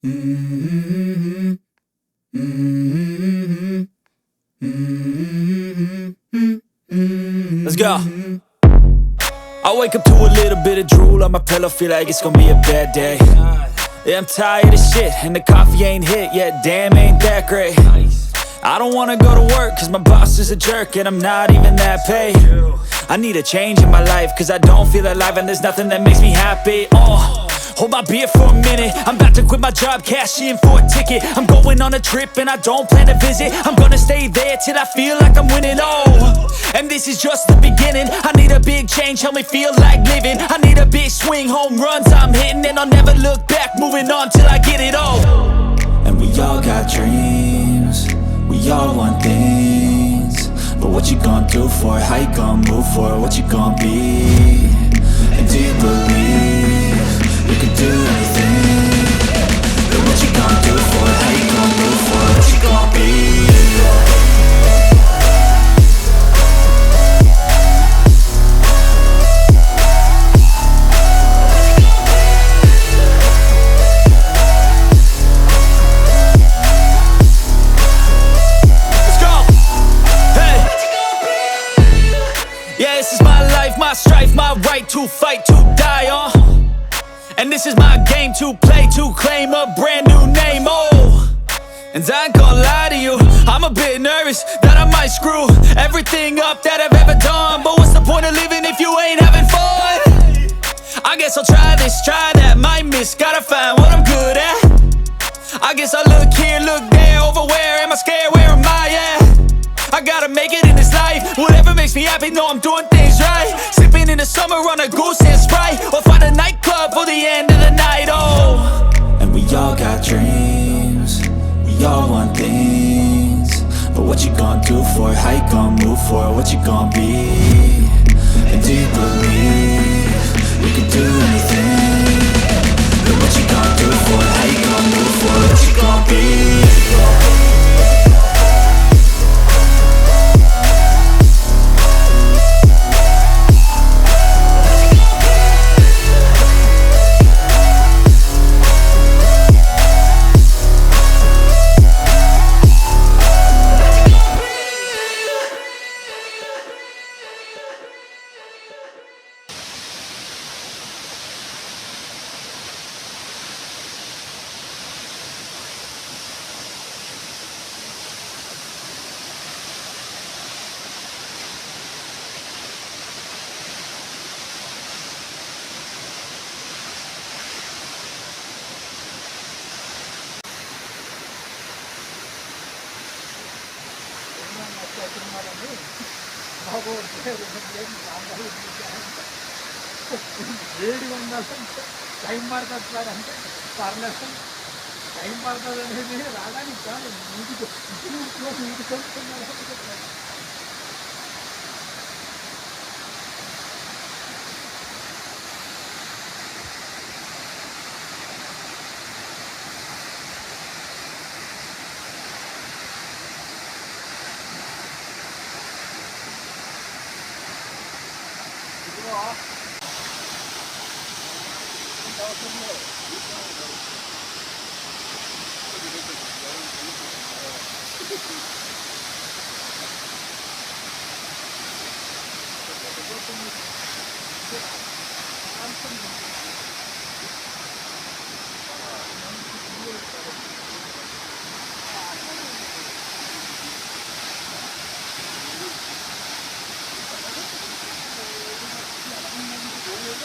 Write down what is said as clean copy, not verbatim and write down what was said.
Mm-hmm. Mm-hmm. Mm-hmm. Let's go. I wake up to a little bit of drool on my pillow, feel like it's gonna be a bad day. Yeah, I'm tired of shit, and the coffee ain't hit yet, damn, ain't that great. I don't wanna go to work, cause my boss is a jerk, and I'm not even that paid. I need a change in my life, cause I don't feel alive, and there's nothing that makes me happy. Hold my beer for a minute, I'm about to quit my job, cash in for a ticket. I'm going on a trip and I don't plan to visit. I'm gonna stay there till I feel like I'm winning, and this is just the beginning. I need a big change, help me feel like living. I need a big swing, home runs I'm hitting, and I'll never look back, moving on till I get it all. And we all got dreams, we all want things, but what you gonna do for it? How you gonna move for it? What you gonna be? And do you believe you can do anything? But what you gonna do for it? How you gonna move for it? What you gonna be? My strife, my right to fight, to die on. And this is my game to play, to claim a brand new name, And I ain't gonna lie to you, I'm a bit nervous that I might screw everything up that I've ever done. But what's the point of living if you ain't having fun? I guess I'll try this, try that, might miss, gotta find what I'm good at. I guess I look here, look there, over where am I scared, where am I at? I gotta make it in this life, whatever makes me happy, know I'm doing things right. Sipping in the summer on a goose and Sprite, or find a nightclub for the end of the night, And we all got dreams, we all want things, but what you gonna do for it? How you gonna move for it? What you gonna be? And do you believe you can do anything? But what you gonna do for it? How you gonna move for it? What you gonna be? Time పడుతుంది sir అంటే పర్లేదు time పడుతుంది అనేది రావడానికి కాదు నీటికి నీటి కొనుక్కున్నారు.